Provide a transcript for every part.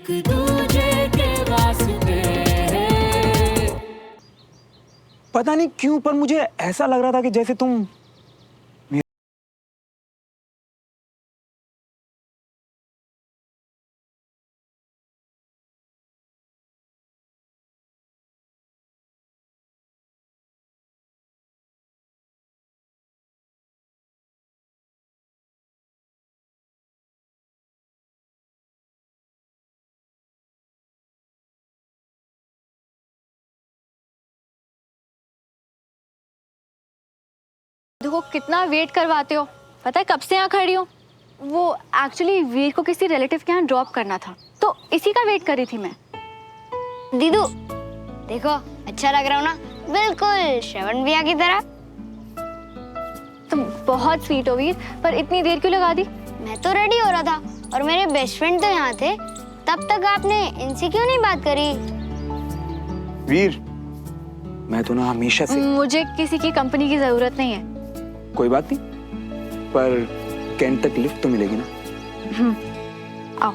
एक दूजे के वास्ते। पता नहीं क्यों पर मुझे ऐसा लग रहा था कि जैसे तुम देखो कितना वेट करवाते हो, पता है कब से यहाँ खड़ी हूँ। वो एक्चुअली वीर को किसी रिलेटिव के यहाँ ड्रॉप करना था, तो इसी का वेट कर रही थी मैं। दीदू देखो अच्छा लग रहा हूँ ना, बिल्कुल श्रवण भैया की तरह। तुम बहुत स्वीट हो वीर, पर इतनी देर क्यों लगा दी? मैं तो रेडी हो रहा था और मेरे बेस्ट फ्रेंड तो यहाँ थे, तब तक आपने इनसे क्यों नहीं बात करी? वीर, मैं तो ना हमेशा से मुझे किसी की कंपनी की जरूरत नहीं है। कोई बात नहीं, पर कैंट तक लिफ्ट तो मिलेगी ना। आओ।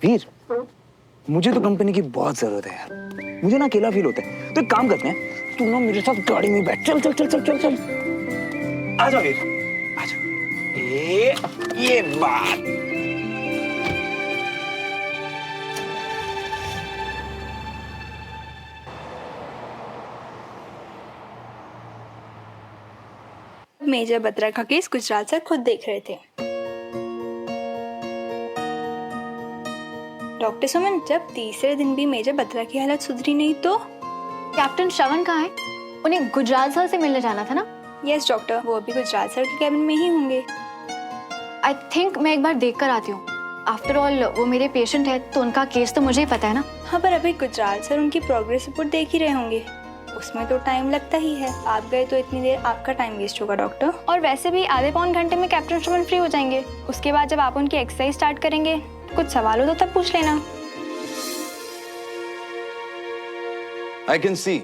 वीर, मुझे तो कंपनी की बहुत जरूरत है यार, मुझे ना अकेला फील होता है। तो एक काम करते हैं, तू ना मेरे साथ गाड़ी में बैठ। चल चल चल चल चल चल, आजा वीर, आजा। ये बात मेजर बत्रा का केस गुजरात सर खुद देख रहे थे। डॉक्टर सुमन, जब तीसरे दिन भी मेजर बत्रा की हालत सुधरी नहीं तो? कैप्टन श्रवण कहाँ है? उन्हें गुजरात सर से मिलने जाना था ना? यस डॉक्टर, वो अभी गुजरात सर के कैबिन में ही होंगे। आई थिंक मैं एक बार देख कर आती हूँ। आफ्टर ऑल वो मेरे पेशेंट है, तो उनका केस तो मुझे ही पता है ना। हाँ, पर अभी गुजरात सर उनकी प्रोग्रेस रिपोर्ट देख ही रहे होंगे, उसमें तो टाइम लगता ही है। आप गए तो इतनी देर आपका टाइम वेस्ट होगा डॉक्टर। और वैसे भी आधे पौन घंटे में कैप्टन श्रवण फ्री हो जाएंगे। उसके बाद जब आप उनकी एक्सरसाइज स्टार्ट करेंगे, कुछ सवाल हो तो तब पूछ लेना। I can see.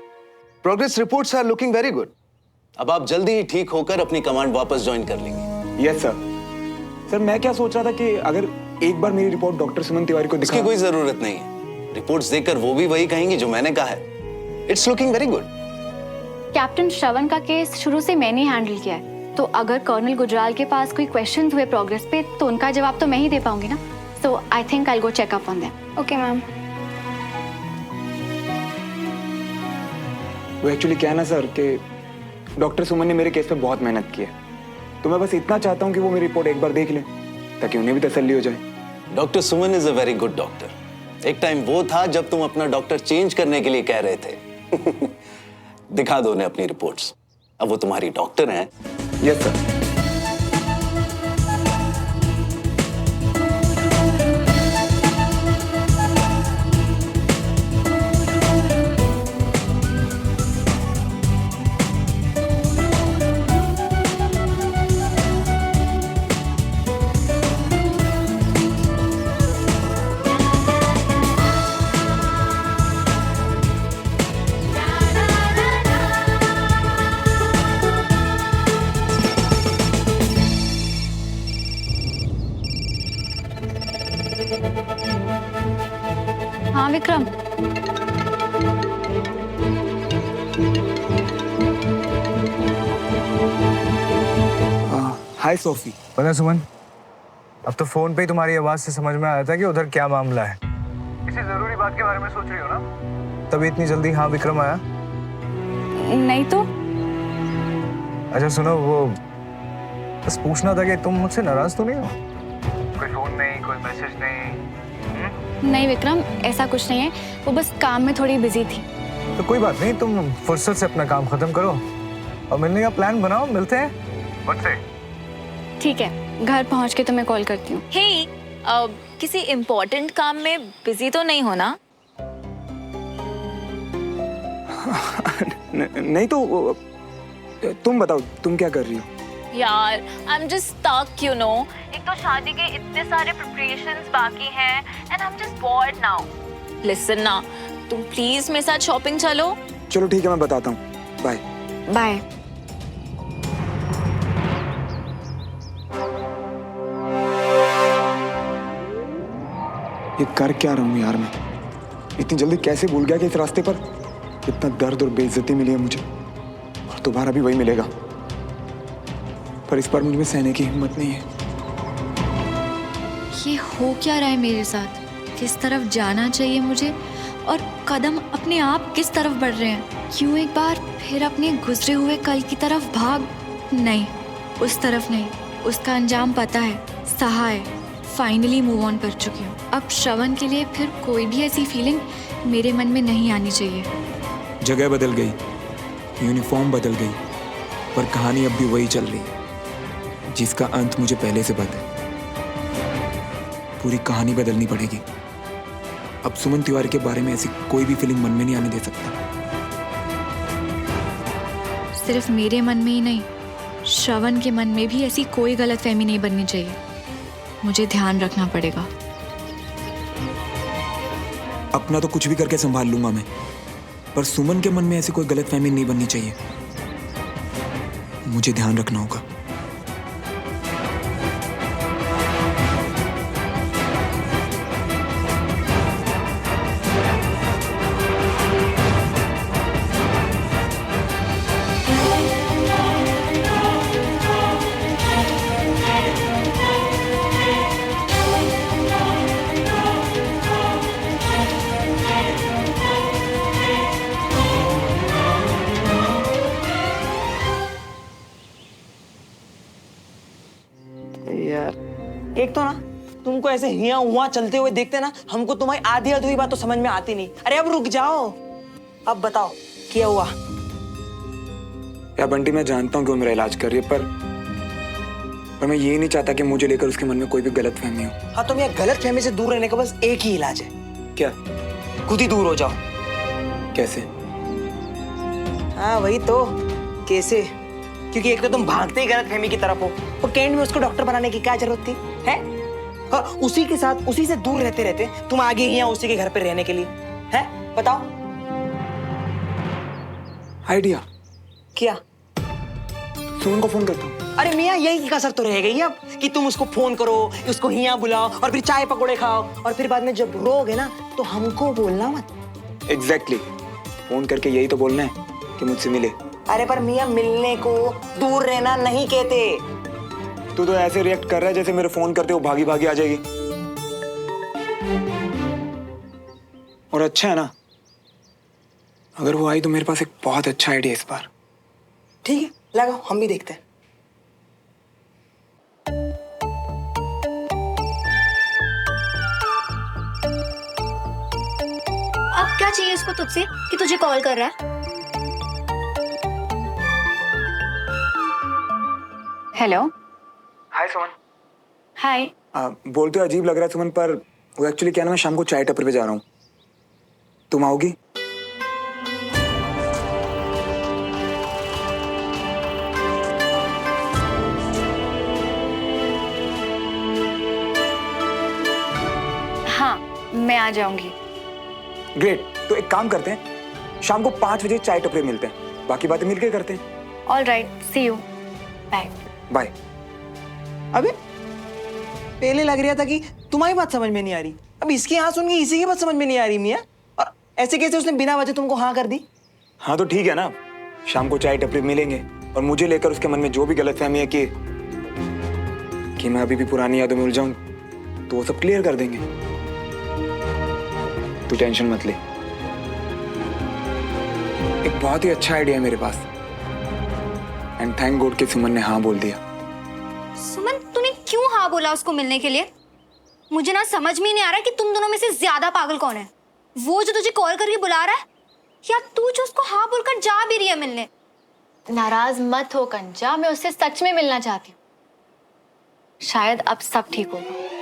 Progress reports are looking very good. अब आप जल्दी ही ठीक होकर अपनी कमांड वापस ज्वाइन कर लेंगे। Yes sir. सर मैं क्या सोच रहा था कि अगर एक बार मेरी रिपोर्ट डॉक्टर सुमन तिवारी को दिखा। इसकी कोई जरूरत नहीं है। रिपोर्ट्स देखकर वो भी वही कहेंगी जो मैंने कहा है। It's looking very good. Captain Shravan का केस शुरू से मैंने हैंडल किया है, तो अगर कर्नल गुजराल के पास कोई क्वेश्चंस हुए प्रोग्रेस पे, तो उनका जवाब तो मैं ही दे पाऊंगी ना। So I think I will go check up on them. Okay ma'am. वो एक्चुअली क्या है ना सर कि डॉक्टर सुमन ने मेरे केस पे बहुत मेहनत की है, तो मैं बस इतना चाहता हूँ कि वो मेरी रिपोर्ट एक बार देख ले, ताकि उन्हें भी तसल्ली हो जाए। Doctor Suman is a very good doctor. एक टाइम वो था जब तुम अपना डॉक्टर चेंज करने के लिए कह रहे थे। दिखा दो उन्हें अपनी रिपोर्ट्स, अब वो तुम्हारी डॉक्टर हैं। Yes sir. हाँ विक्रम। हाय सोफी। पता है सुमन, अब तो फोन पे ही तुम्हारी आवाज से समझ में आया था कि उधर क्या मामला है। किसी जरूरी बात के बारे में सोच रही हो ना? तभी इतनी जल्दी हाँ विक्रम आया? नहीं तो। अच्छा सुनो, वो बस पूछना था कि तुम मुझसे नाराज तो नहीं हो? कोई फोन नहीं, कोई मैसेज नहीं? नहीं विक्रम, ऐसा कुछ नहीं है, वो बस काम में थोड़ी बिजी थी। तो कोई बात नहीं, तुम फुर्सत से अपना काम खत्म करो और मिलने का प्लान बनाओ, मिलते हैं। मुझसे? ठीक है, घर पहुंच के तुम्हें कॉल करती हूँ। हे, किसी इम्पोर्टेंट काम में बिजी तो नहीं हो ना? नहीं तो तुम बताओ, तुम क्या कर रही हो? यार, I am just stuck, you know. एक तो शादी के इतने सारे प्रिपरेशंस बाकी हैं and I am just bored now. Listen ना, तुम प्लीज मेरे साथ शॉपिंग चलो। चलो ठीक है, मैं बताता हूँ। Bye bye. ये कर क्या रहा हूँ यार मैं? इतनी जल्दी कैसे भूल गया कि इस रास्ते पर इतना दर्द और बेइज्जती मिली है मुझे, और दोबारा भी वही मिलेगा। पर इस बार मुझ में सहने की हिम्मत नहीं है। ये हो क्या रहा है मेरे साथ? किस तरफ जाना चाहिए मुझे और कदम अपने आप किस तरफ बढ़ रहे हैं? क्यों एक बार फिर अपने गुजरे हुए कल की तरफ भाग? नहीं, उस तरफ नहीं। उसका अंजाम पता है, सहा है। फाइनली मूव ऑन कर चुकी हूँ। अब श्रवण के लिए फिर कोई भी ऐसी फीलिंग मेरे मन में नहीं आनी चाहिए। जगह बदल गई, यूनिफॉर्म बदल गई, पर कहानी अब भी वही चल रही है जिसका अंत मुझे पहले से पता है। पूरी कहानी बदलनी पड़ेगी। अब सुमन तिवारी के बारे में ऐसी कोई भी फीलिंग मन में नहीं आने दे सकता। सिर्फ मेरे मन में ही नहीं, श्रवण के मन में भी ऐसी कोई गलतफहमी नहीं बननी चाहिए। मुझे ध्यान रखना पड़ेगा। अपना तो कुछ भी करके संभाल लूंगा मैं, पर सुमन के मन में ऐसी कोई गलतफहमी नहीं बननी चाहिए। मुझे ध्यान रखना होगा। यार एक तो ना तुमको ऐसे हिया हुआ चलते हुए देखते ना, हमको तुम्हारी आधी अधूरी बात तो समझ में आती नहीं। अरे अब रुक जाओ, अब बताओ क्या हुआ? यार बंटी, मैं जानता हूँ कि वो मेरा इलाज कर रही है, पर मैं ये नहीं चाहता कि मुझे लेकर उसके मन में कोई भी गलतफहमी हो। हाँ, तुम ये गलत फहमी से दूर रहने का बस एक ही इलाज है। क्या? खुद ही दूर हो जाओ। कैसे? हाँ वही तो, कैसे? क्योंकि एक तो तुम भागते ही गलत फहमी की तरफ हो, और कैंड में उसको डॉक्टर बनाने की क्या जरूरत थी है? हाँ, उसी के साथ उसी से दूर रहते रहते तुम आगे ही उसी के घर पे रहने के लिए है? बताओ। आइडिया क्या? सुमन को फोन करता हूँ। अरे मियाँ, यही कसर तो रह गई अब कि तुम उसको फोन करो, उसको हिया बुलाओ और फिर चाय पकौड़े खाओ, और फिर बाद में जब रोगे ना तो हमको बोलना मत। एग्जैक्टली, फोन करके यही तो बोलना है कि मुझसे मिले। अरे पर मियाँ, मिलने को दूर रहना नहीं कहते। तू तो ऐसे रिएक्ट कर रहा है जैसे मेरे फोन करते वो भागी भागी आ जाएगी। और अच्छा है ना, अगर वो आई तो मेरे पास एक बहुत अच्छा आइडिया इस बार। ठीक है, लगाओ, हम भी देखते हैं। अब क्या चाहिए इसको तुझसे कि तुझे कॉल कर रहा है? हेलो। हाय सुमन। हाय। बोलते हो अजीब लग रहा है सुमन, पर वो एक्चुअली क्या ना, मैं शाम को चाय टपरी पे जा रहा हूँ। तुम आओगी? हाँ, मैं आ जाऊंगी। ग्रेट, तो एक काम करते हैं, शाम को 5 बजे चाय टपरी मिलते हैं, बाकी बातें मिलके करते हैं। All right, see you. Bye. Bye. अबे पहले लग रहा था कि तुम्हारी बात समझ में नहीं आ रही, अब इसकी हाँ सुन के इसी की बात समझ में नहीं आ रही मियाँ। और ऐसे कैसे उसने बिना वजह तुमको हाँ कर दी? हाँ तो ठीक है ना, शाम को चाय टपरी मिलेंगे, और मुझे लेकर उसके मन में जो भी गलतफहमी है कि मैं अभी भी पुरानी यादों में उलझा हूं, तो वो सब क्लियर कर देंगे। तू टेंशन मत ले। एक बहुत ही अच्छा आइडिया है मेरे पास, एंड थैंक गॉड कि सुमन ने हाँ बोल दिया। सुमन, तूने क्यों हाँ बोला उसको मिलने के लिए? मुझे ना समझ में ही नहीं आ रहा कि तुम दोनों में से ज्यादा पागल कौन है, वो जो तुझे कॉल करके बुला रहा है या तू जो उसको हाँ बोलकर जा भी रही है मिलने? नाराज मत हो कंचा, मैं उससे सच में मिलना चाहती हूँ। शायद अब सब ठीक होगा।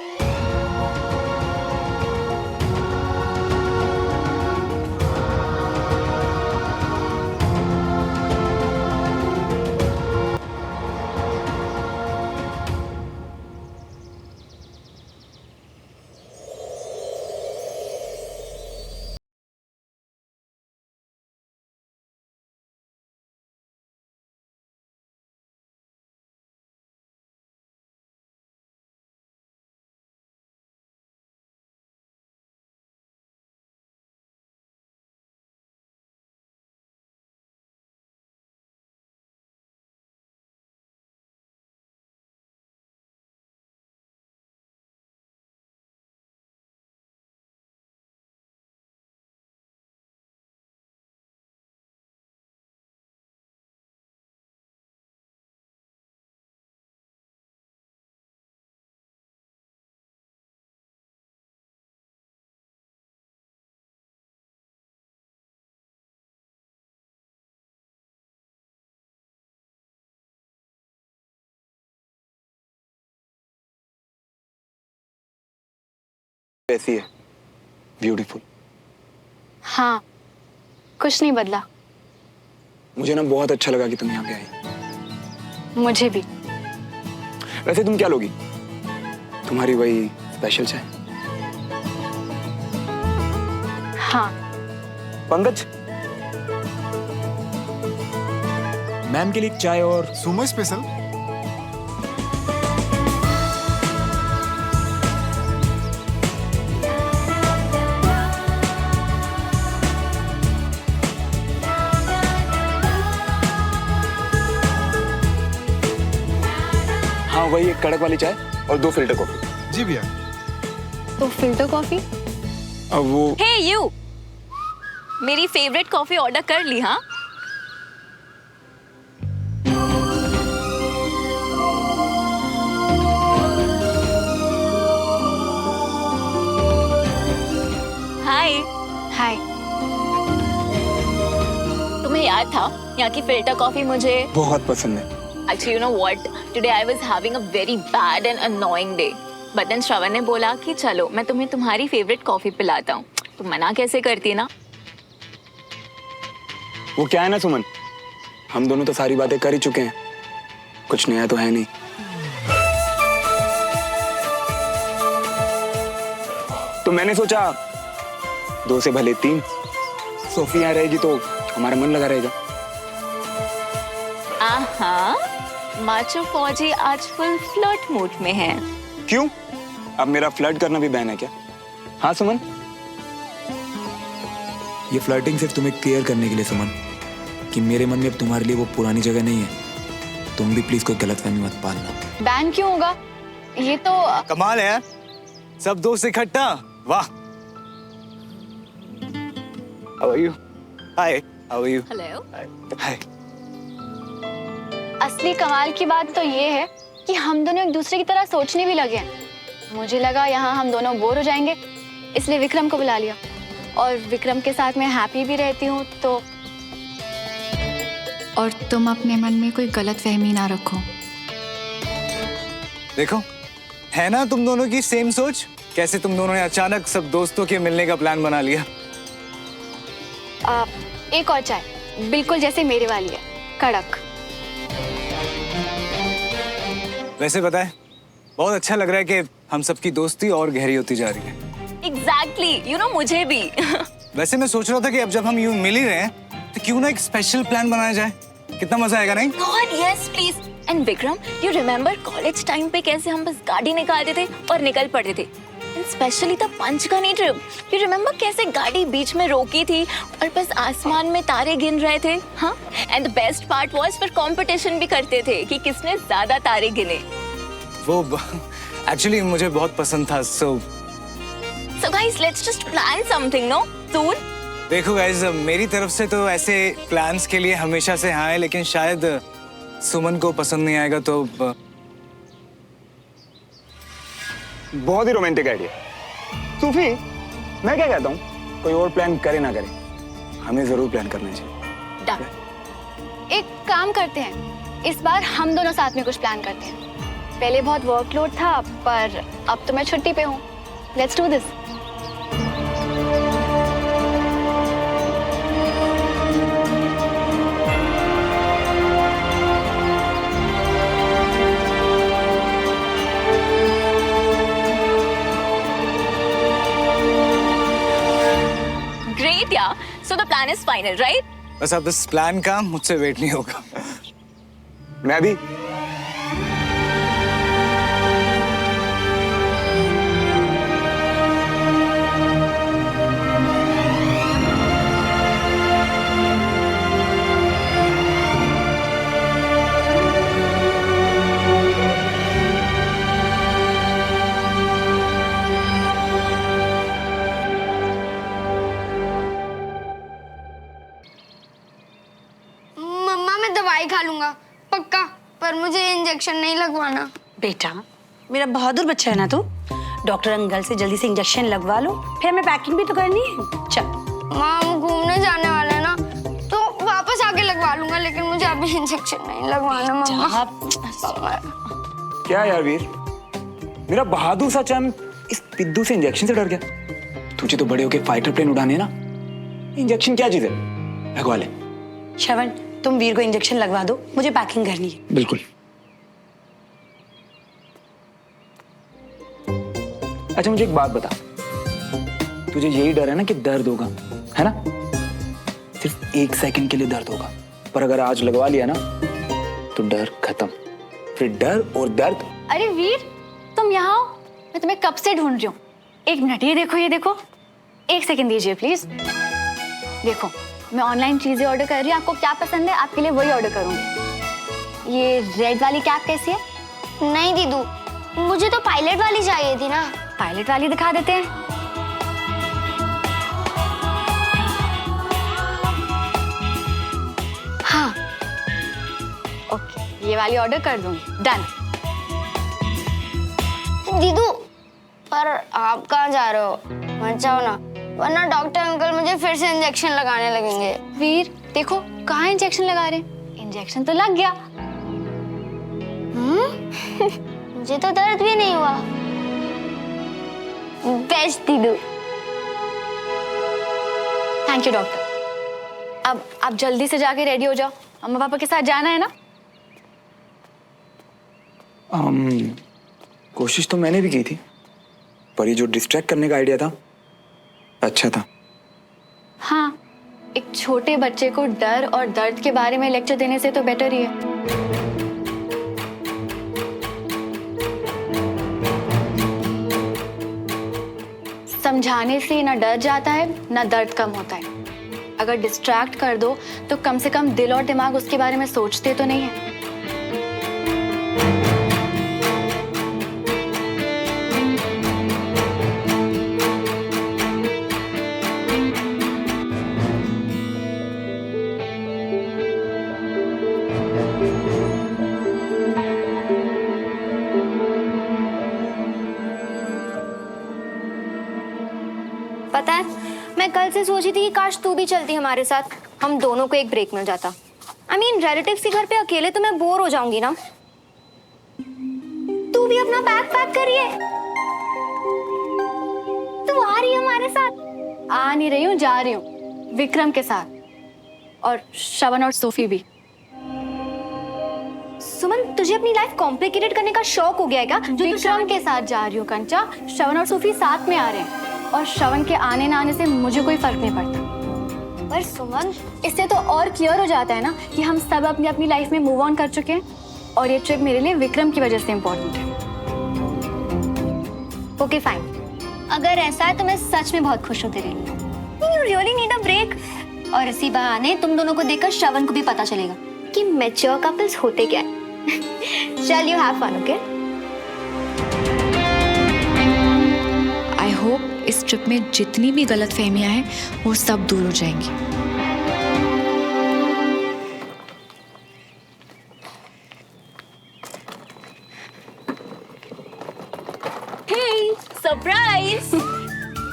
ऐसी है, ब्यूटीफुल। हाँ, कुछ नहीं बदला। मुझे ना बहुत अच्छा लगा कि तुम यहाँ पे आई। मुझे भी। वैसे तुम क्या लोगी? तुम्हारी वही स्पेशल चाय? हाँ। पंकज, मैम के लिए एक चाय और सुमो स्पेशल। हाँ वही एक कड़क वाली चाय और 2 फिल्टर कॉफी। जी भैया। तो फिल्टर कॉफी? अब वो हे यू, मेरी फेवरेट कॉफी ऑर्डर कर ली? हाँ, हाय। हाय। तुम्हें याद था यहाँ की फिल्टर कॉफी मुझे बहुत पसंद है। Actually, you know what? Today I was having a very bad and annoying day. But then श्रवण ने बोला कि चलो मैं तुम्हें तुम्हारी फेवरेट कॉफी पिलाता हूँ। तुम मना कैसे करती ना? वो क्या है ना सुमन, हम दोनों तो सारी बातें कर ही चुके हैं, कुछ नया तो है नहीं। तो मैंने सोचा 2 से भले 3, सोफी यहाँ रहेगी तो हमारा मन लगा रहेगा। आहा, माचो फौजी आज फुल फ्लर्ट मूड में है। क्यों? अब मेरा फ्लर्ट करना भी बैन है क्या? हाँ सुमन? ये फ्लर्टिंग सिर्फ तुम्हें क्लियर करने के लिए सुमन, कि मेरे मन में अब तुम्हारे लिए वो पुरानी जगह नहीं है। तुम भी प्लीज कोई गलतफहमी मत पालना। बैन क्यों होगा? ये तो कमाल है यार, सब दोस्त इकट्ठा, वाह। How are you? Hi, how are you? Hello. Hi. असली कमाल की बात तो ये है कि हम दोनों एक दूसरे की तरह सोचने भी लगे हैं। मुझे लगा यहाँ हम दोनों बोर हो जाएंगे, इसलिए विक्रम को बुला लिया। और विक्रम के साथ मैं हैप्पी भी रहती हूँ तो। और तुम अपने मन में कोई गलतफहमी ना रखो। देखो, है ना तुम दोनों की सेम सोच? कैसे तुम दोनों ने अचानक सब दोस्तों के मिलने का प्लान बना लिया। एक और चाय, बिल्कुल जैसे मेरे वाली है, कड़क। वैसे पता है, बहुत अच्छा लग रहा है कि हम सबकी दोस्ती और गहरी होती जा रही है। Exactly, you know मुझे भी। वैसे मैं सोच रहा था कि अब जब हम यूं मिल ही रहे हैं तो क्यों ना एक स्पेशल प्लान बनाया जाए, कितना मजा आएगा नहीं? God, yes, please. And Vikram, you remember college time पे कैसे हम बस गाड़ी निकालते थे और निकल पड़ते थे? And especially the Panchgani trip. You remember कैसे गाड़ी बीच में रोकी थी और बस आसमान में तारे गिन रहे थे? हाँ? And the best part was फिर कंपटीशन भी करते थे कि किसने ज्यादा तारे गिने। वो एक्चुअली मुझे बहुत पसंद था। So guys, let's just plan something, no? Soon? देखो गाइस, मेरी तरफ से तो ऐसे प्लान्स के लिए हमेशा से हाँ है, लेकिन शायद सुमन को पसंद नहीं आएगा तो बहुत ही रोमांटिक आइडिया। सूफी, मैं क्या कहता हूँ, कोई और प्लान करे ना करे, हमें जरूर प्लान करना चाहिए। Done. एक काम करते हैं, इस बार हम दोनों साथ में कुछ प्लान करते हैं। पहले बहुत वर्कलोड था, पर अब तो मैं छुट्टी पे हूँ। Let's do this. Great, yeah. So the plan is final, right? बस अब इस प्लान का मुझसे वेट नहीं होगा। मैं भी। मम्मा मैं दवाई खा लूंगा पक्का, पर मुझे इंजेक्शन नहीं लगवाना। बेटा, मेरा बहादुर बच्चा है ना तू। डॉक्टर अंकल से जल्दी से इंजेक्शन लगवा लो, फिर हमें पैकिंग भी तो करनी है। चल। माँ, हम घूमने जाने वाले हैं ना, तो वापस आके लगवा लूंगा, लेकिन मुझे अभी इंजेक्शन नहीं लगवाना मम्मा। क्या यार वीर, मेरा बहादुर सा चैन इस पिद्दू से इंजेक्शन से डर गया। तुझे तो बड़े होके फाइटर प्लेन उड़ाने हैं ना, इंजेक्शन क्या चीज है, लगवा ले। श्रवण, तुम वीर को इंजेक्शन लगवा दो, मुझे पैकिंग करनी है। बिल्कुल। अच्छा मुझे एक बात बता, तुझे यही डर है ना कि दर्द होगा, है ना? सिर्फ 1 सेकंड के लिए दर्द होगा, पर अगर आज लगवा लिया ना तो डर खत्म। फिर डर और दर्द। अरे वीर, तुम यहाँ आओ, मैं तुम्हें कब से ढूंढ रही हूँ। 1 मिनट, ये देखो ये देखो। 1 सेकंड दीजिए प्लीज। देखो मैं ऑनलाइन चीजें ऑर्डर कर रही हूँ, आपको क्या पसंद है आपके लिए वही ऑर्डर करूंगी। ये रेड वाली कैप कैसी है? नहीं दीदू, मुझे तो पायलट वाली चाहिए थी ना। पायलट वाली दिखा देते हैं। हाँ ओके, ये वाली ऑर्डर कर दूंगी। डन। दीदू, पर आप कहाँ जा रहे हो? मत जाओ ना, वरना डॉक्टर अंकल मुझे फिर से इंजेक्शन लगाने लगेंगे। वीर देखो, कहाँ इंजेक्शन लगा रहे हैं? इंजेक्शन तो लग गया। मुझे तो दर्द भी नहीं हुआ। बेस्ट दीदू। Thank you doctor. अब आप जल्दी से जाके रेडी हो जाओ, अम्मा पापा के साथ जाना है ना? कोशिश तो मैंने भी की थी, पर ये जो डिस्ट्रैक्ट करने का आइडिया था अच्छा था। हाँ, एक छोटे बच्चे को डर और दर्द के बारे में लेक्चर देने से तो बेटर ही है। समझाने से ना डर जाता है ना दर्द कम होता है। अगर डिस्ट्रैक्ट कर दो तो कम से कम दिल और दिमाग उसके बारे में सोचते तो नहीं है। पता है, मैं कल से सोची थी कि काश तू भी चलती हमारे साथ, हम दोनों को एक ब्रेक मिल जाता। आई मीन रिलेटिव्स के घर पे अकेले तो मैं बोर हो जाऊंगी ना। तू भी अपना बैग पैक करिए। तू आ रही है हमारे साथ? आ नहीं रही हूँ, जा रही हूँ विक्रम के साथ, और श्रवण और सोफी भी। सुमन, तुझे अपनी लाइफ कॉम्प्लिकेटेड करने का शौक हो गया है क्या? विक्रम के साथ जा रही हूँ कंचा। श्रवण और सोफी साथ में आ रहे हैं, और श्रवण के आने ना आने से मुझे कोई फर्क नहीं पड़ता। पर सुमन, इससे तो और क्लियर हो जाता है ना कि हम सब अपनी अपनी लाइफ में मूव ऑन कर चुके हैं, और ये ट्रिप मेरे लिए विक्रम की वजह से इम्पोर्टेंट है। ओके फाइन, अगर ऐसा है तो मैं सच में बहुत खुश हूँ तेरे लिए। You really need a break. और इसी बहाने तुम दोनों को देखकर श्रवण को भी पता चलेगा कि मैच्योर कपल्स होते क्या है। चल, you have fun, okay? I hope इस ट्रिप में जितनी भी गलतफहमियां हैं वो सब दूर हो जाएंगी। Hey, surprise!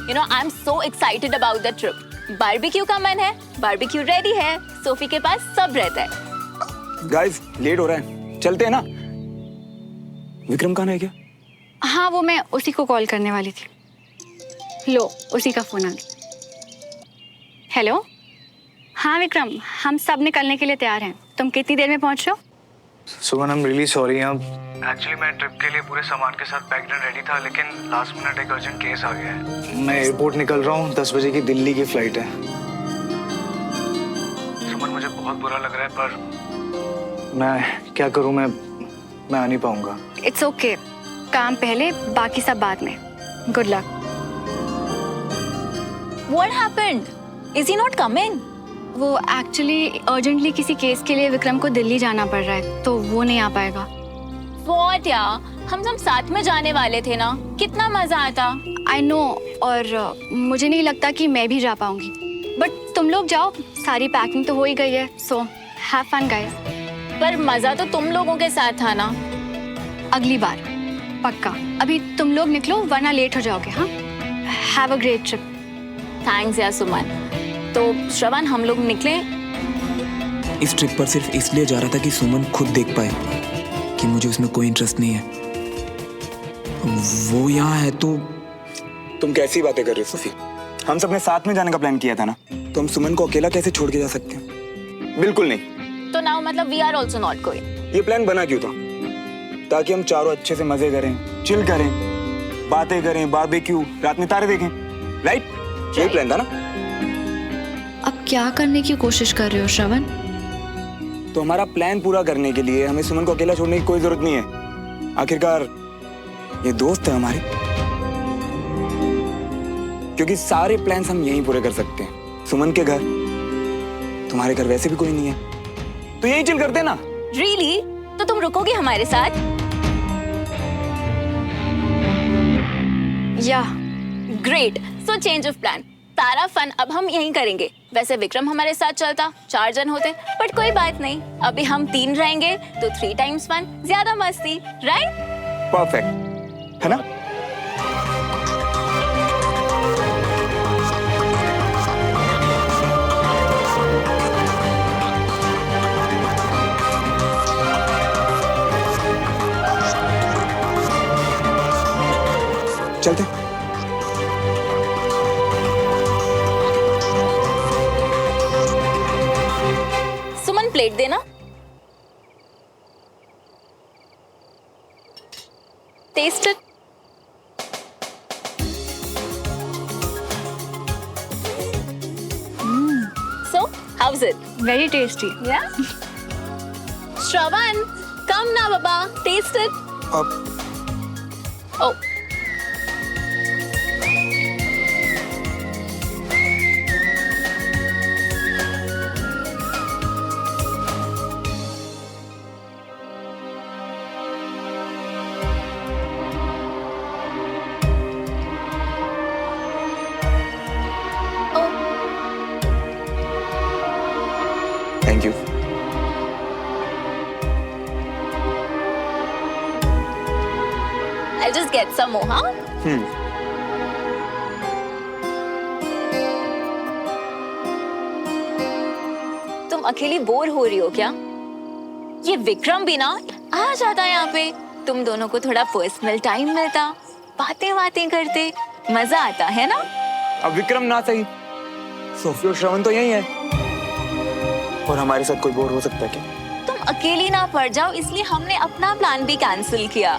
You know, I'm so excited about the trip. Barbecue का मन है, बारबेक्यू रेडी है, सोफी के पास सब रहता है। गाइस, लेट हो रहा है, चलते हैं ना? विक्रम कहाँ है क्या? हाँ, वो मैं उसी को कॉल करने वाली थी। लो, उसी का फोन आ गया। हेलो। हाँ विक्रम, हम सब निकलने के लिए तैयार हैं। तुम कितनी देर में पहुंच रहे हो? Suman, I am really sorry. Actually मैं ट्रिप के लिए पूरे सामान के साथ पैक्ड एंड रेडी था, लेकिन लास्ट मिनट एक अर्जेंट केस आ गया है। मैं एयरपोर्ट निकल रहा हूँ, 10 बजे की दिल्ली की फ्लाइट है। सुमन, मुझे बहुत बुरा लग रहा है, पर मैं क्या करूँ, मैं आ नहीं पाऊंगा। इट्स ओके, काम पहले बाकी सब बाद में। Good luck. What happened? Is he not coming? वो एक्चुअली अर्जेंटली किसी केस के लिए विक्रम को दिल्ली जाना पड़ रहा है, तो वो नहीं आ पाएगा। What यार, हम सब साथ में जाने वाले थे ना, कितना मजा आता। आई नो, और मुझे नहीं लगता कि मैं भी जा पाऊंगी, बट तुम लोग जाओ, सारी पैकिंग तो हो ही गई है। So have fun guys. पर मजा तो तुम लोगों के साथ था ना। अगली बार पक्का। अभी तुम लोग निकलो वरना लेट हो जाओगे। हाँ, have a great trip. Thanks यार सुमन। तो श्रवण, हम लोग निकले। इस ट्रिप पर सिर्फ इसलिए जा रहा था कि सुमन खुद देख पाए कि मुझे उसमें कोई इंटरेस्ट नहीं है। वो यहाँ है तो तुम कैसी बातें कर रहे हो सोफी? हम सबने साथ में जाने का प्लान किया था ना, तो हम सुमन को अकेला कैसे छोड़ के जा सकते हैं? बिल्कुल नहीं। तो नाउ मतलब we are also not going. ये प्लान बना क्यों था? ताकि हम चारों अच्छे से मजे करें, चिल करें, बातें करें, बारबेक्यू, रात में तारे देखें, राइट? यही प्लान था ना? अब क्या करने की कोशिश कर रहे हो श्रवण? तो हमारा प्लान पूरा करने के लिए हमें सुमन को अकेला छोड़ने की कोई जरूरत नहीं है। आखिरकार ये दोस्त है हमारे, क्योंकि सारे प्लान्स हम यहीं पूरे कर सकते हैं। सुमन के घर, तुम्हारे घर वैसे भी कोई नहीं है, तो यही चिल करते हैं ना। रियली? तो तुम रुकोगे हमारे साथ? या great, so change of plan. सारा फन अब हम यहीं करेंगे। वैसे विक्रम हमारे साथ चलता, 4 जन होते, बट कोई बात नहीं, अभी हम 3 रहेंगे तो 3 टाइम्स फन, ज्यादा मस्ती, राइट? परफेक्ट है ना? चलते। सुमन प्लेट देना। Taste it. So, how's it? Very tasty. Yeah? Shravan, come now, Baba. Taste it. Oh. Thank you. I'll just get some more, huh? तुम अकेली बोर हो रही हो क्या? ये विक्रम भी ना आ जाता है यहाँ पे, तुम दोनों को थोड़ा पर्सनल टाइम मिलता, बातें करते, मजा आता है ना? अब विक्रम ना सही, सोफी और श्रवण तो यही है, और हमारे साथ कोई बोर हो सकता है क्या? तुम अकेली ना पड़ जाओ, इसलिए हमने अपना प्लान भी कैंसिल किया।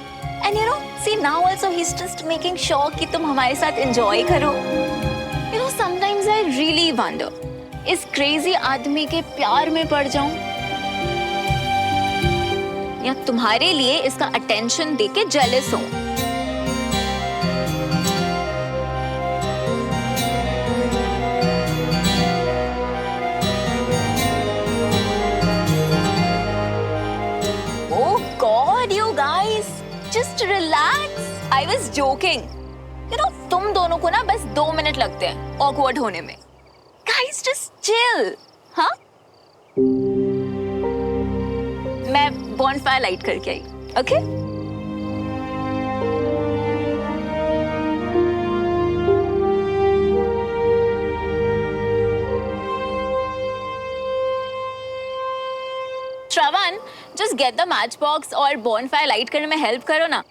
And you know, see now also he is just making sure कि तुम हमारे साथ एंजॉय करो। You know, sometimes I really wonder, इस क्रेजी आदमी के प्यार में पड़ जाऊं या तुम्हारे लिए इसका अटेंशन देके जेलस हूं। Just relax. I was joking. You know, तुम दोनों को ना बस 2 मिनट लगते हैं awkward होने में. Guys, just chill. हाँ? मैं bonfire light करके आई. Okay? Shravan, just get the matchbox और bonfire light करने में help करो ना.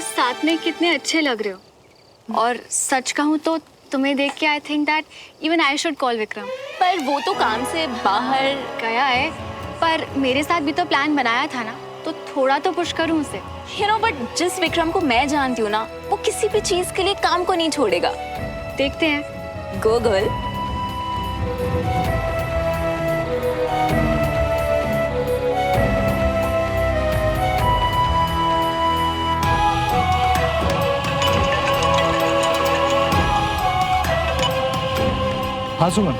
साथ में कितने अच्छे लग रहे हो, और सच कहूँ तो तुम्हें देख के I think that even I should call Vikram. पर वो तो काम से बाहर गया है, पर मेरे साथ भी तो प्लान बनाया था ना, तो थोड़ा तो पुश करूं उसे। You know, but जिस विक्रम को मैं जानती हूँ ना, वो किसी भी चीज के लिए काम को नहीं छोड़ेगा। देखते हैं। गो गर्ल। हाँ सुमन,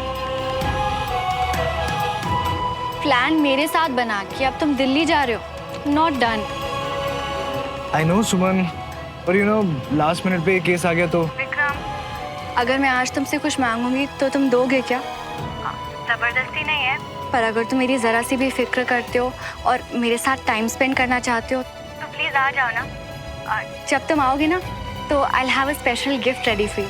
प्लान मेरे साथ बना के अब तुम दिल्ली जा रहे हो, नॉट डन। आई नो सुमन, पर यू नो लास्ट मिनट पे केस आ गया तो। अगर मैं आज तुमसे कुछ मांगूंगी तो तुम दोगे क्या? जबरदस्ती नहीं है, पर अगर तुम मेरी जरा सी भी फिक्र करते हो और मेरे साथ टाइम स्पेंड करना चाहते हो तो प्लीज आ जाओ ना। जब तुम आओगे ना तो I have a special gift ready for you.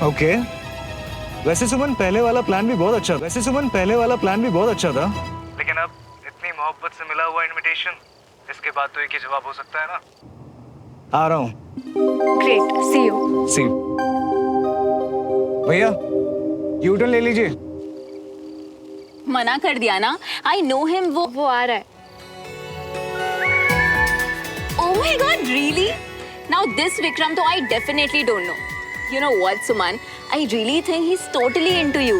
Okay. वैसे सुमन पहले वाला प्लान भी बहुत अच्छा था। लेकिन अब इतनी मोहब्बत से मिला हुआ इनविटेशन, इसके बाद तो एक ही जवाब हो सकता है ना। आ रहा हूँ। Great, C you. सी भैया, यूटर्न ले लीजिए। मना कर दिया ना। I know him. वो आ रहा है। Oh my God, really? Now this Vikram, though I definitely don't know. You know what, Suman? I really think he's totally into you.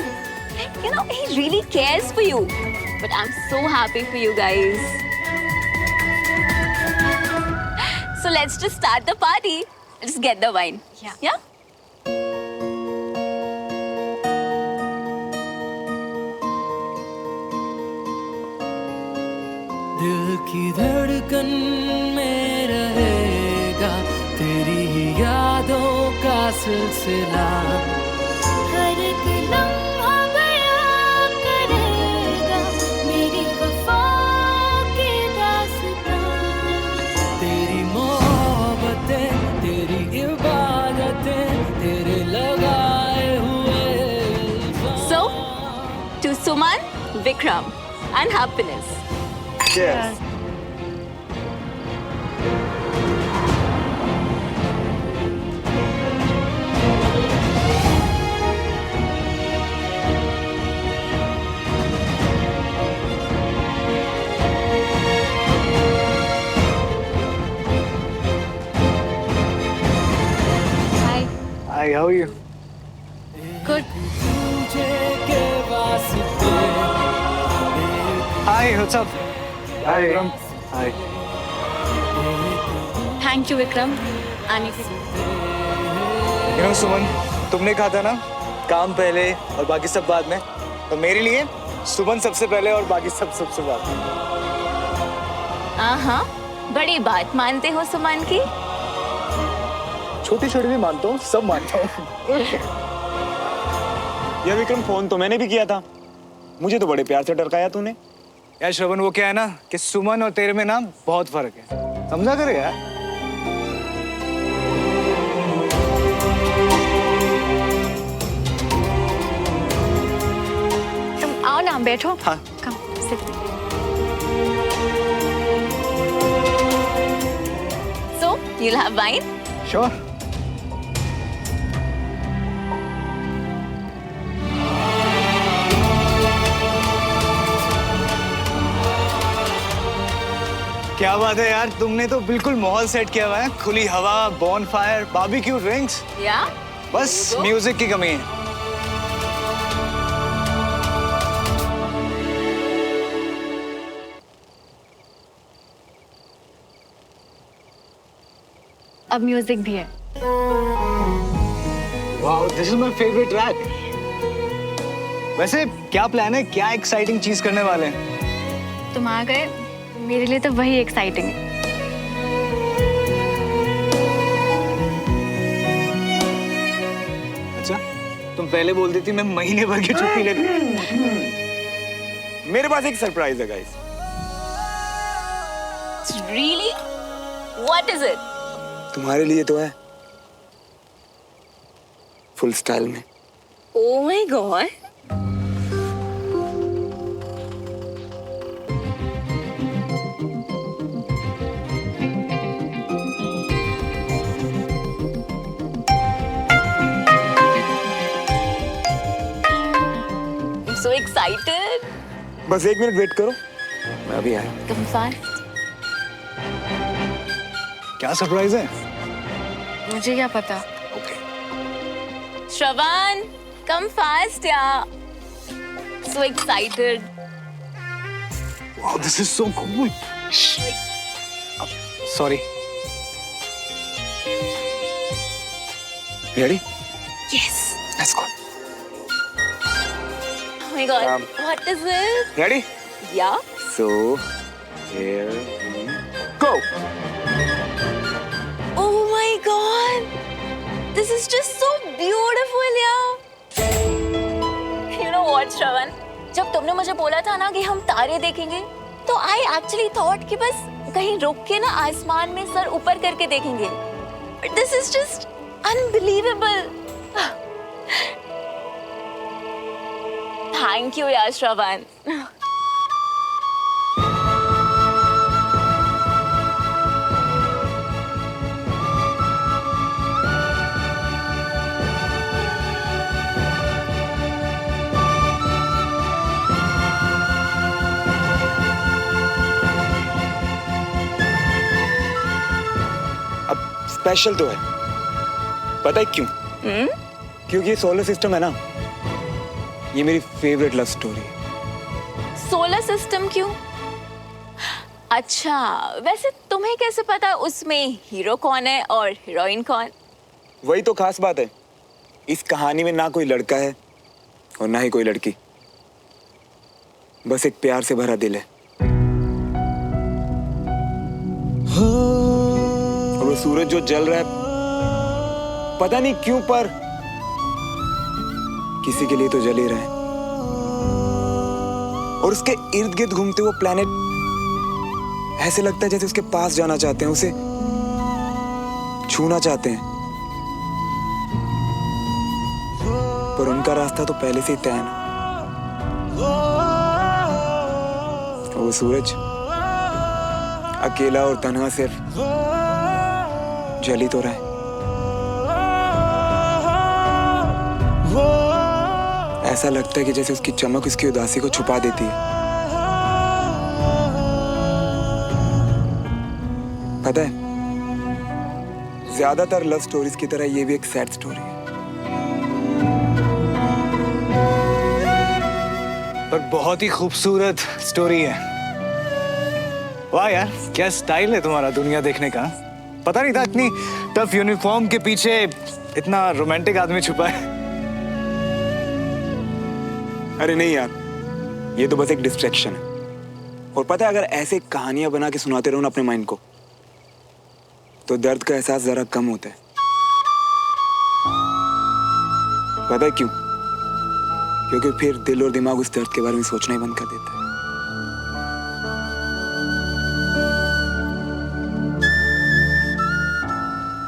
You know, he really cares for you. But I'm so happy for you guys. So let's just start the party. Let's get the wine. Yeah? दिल की धड़कन में रहेगा तेरी ही यादों का सिलसिला, हर एक लम्हा बयां करेगा मेरी वफा की दास्तां। तेरी मोहब्बतें, तेरी इबादतें, तेरे लगाए हुए। So, to Suman, Vikram, and happiness. Cheers. Hi, how are you? Good. के वास्ते Hi, what's up? Hi. Hi. Thank you Vikram आने के लिए। You know, सुमन, तुमने कहा था ना काम पहले और बाकी सब बाद में, तो मेरे लिए सुमन सबसे पहले और बाकी सब सबसे बाद में। हाँ, बड़ी बात मानते हो सुमन की। छोटी छोटी भी मानता हूँ, सब मानता हूँ। यार विक्रम, फोन तो मैंने भी किया था, मुझे तो बड़े प्यार से टरकाया तूने। यार श्रवण, वो क्या है ना कि सुमन और तेरे में ना बहुत फर्क है, समझा करे यार। तुम आओ ना, बैठो। हाँ। Come sit. So, you'll have wine? Sure. क्या बात है यार, तुमने तो बिल्कुल माहौल सेट किया हुआ है। खुली हवा, बॉनफायर, बारबेक्यू ड्रिंक्स। Yeah? बस म्यूजिक की कमी है। अब म्यूजिक भी है। Wow, this is my favourite track. वैसे क्या प्लान है, क्या एक्साइटिंग चीज करने वाले हैं? तुम आ गए, मेरे लिए तो वही एक्साइटिंग है। अच्छा, तुम पहले बोल देती, मैं महीने भर की छुट्टी लेती। मेरे पास एक सरप्राइज है guys. Really? What is it? तुम्हारे लिए तो है, फुल स्टाइल में। Oh my God. I'm So excited. बस 1 मिनट वेट करो, मैं अभी आया। Come fast. क्या सरप्राइज है? मुझे क्या पता। Shravan, come fast, yeah. So excited. Wow, this is so cool. Sorry. Ready? Yes. Let's go. Oh my God. What is it? Ready? Yeah. So, here we go. Oh my God. This is just so beautiful, yeah. You know what, Shravan? जब तुमने मुझे बोला था ना कि हम तारे देखेंगे, तो I actually thought कि बस कहीं रुक के ना आसमान में सर ऊपर करके देखेंगे. But this is just unbelievable. Thank you, yeah, Shravan. Special तो है, पता है क्यों? क्योंकि ये सोलर सिस्टम है ना, ये मेरी फेवरेट लव स्टोरी है। सोलर सिस्टम क्यों? अच्छा, वैसे तुम्हें कैसे पता उसमें हीरो कौन है और हीरोइन कौन? वही तो खास बात है, इस कहानी में ना कोई लड़का है और ना ही कोई लड़की, बस एक प्यार से भरा दिल है। और वो सूरज जो जल रहा है, पता नहीं क्यों पर किसी के लिए तो जल ही रहा है। और उसके इर्द गिर्द घूमते हुए प्लेनेट ऐसे लगता है जैसे उसके पास जाना चाहते हैं, उसे छूना चाहते हैं, पर उनका रास्ता तो पहले से ही तय है ना। वो सूरज अकेला और तन्हा सिर्फ जल ही तो रहा है। ऐसा लगता है कि जैसे उसकी चमक उसकी उदासी को छुपा देती है। पता है, ज्यादातर लव स्टोरीज की तरह ये भी एक सैड स्टोरी है। पर बहुत ही खूबसूरत स्टोरी है। वाह यार, क्या स्टाइल है तुम्हारा दुनिया देखने का। पता नहीं था इतनी टफ यूनिफॉर्म के पीछे इतना रोमांटिक आदमी छुपा है। अरे नहीं यार, ये तो बस एक डिस्ट्रैक्शन है। और पता है, अगर ऐसे कहानियां बना के सुनाते रहो ना अपने माइंड को, तो दर्द का एहसास जरा कम होता है। पता है क्यों? क्योंकि फिर दिल और दिमाग उस दर्द के बारे में सोचना ही बंद कर देता है।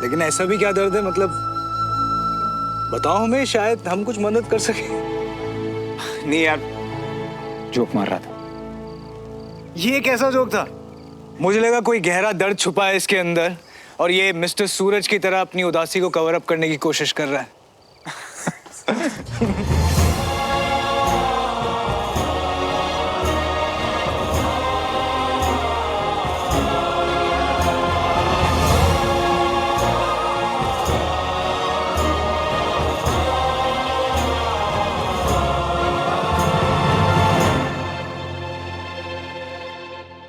लेकिन ऐसा भी क्या दर्द है, मतलब बताओ हमें, शायद हम कुछ मदद कर सके। नहीं यार, जोक मार रहा था। ये कैसा जोक था? मुझे लगा कोई गहरा दर्द छुपा है इसके अंदर और ये मिस्टर सूरज की तरह अपनी उदासी को कवर अप करने की कोशिश कर रहा है।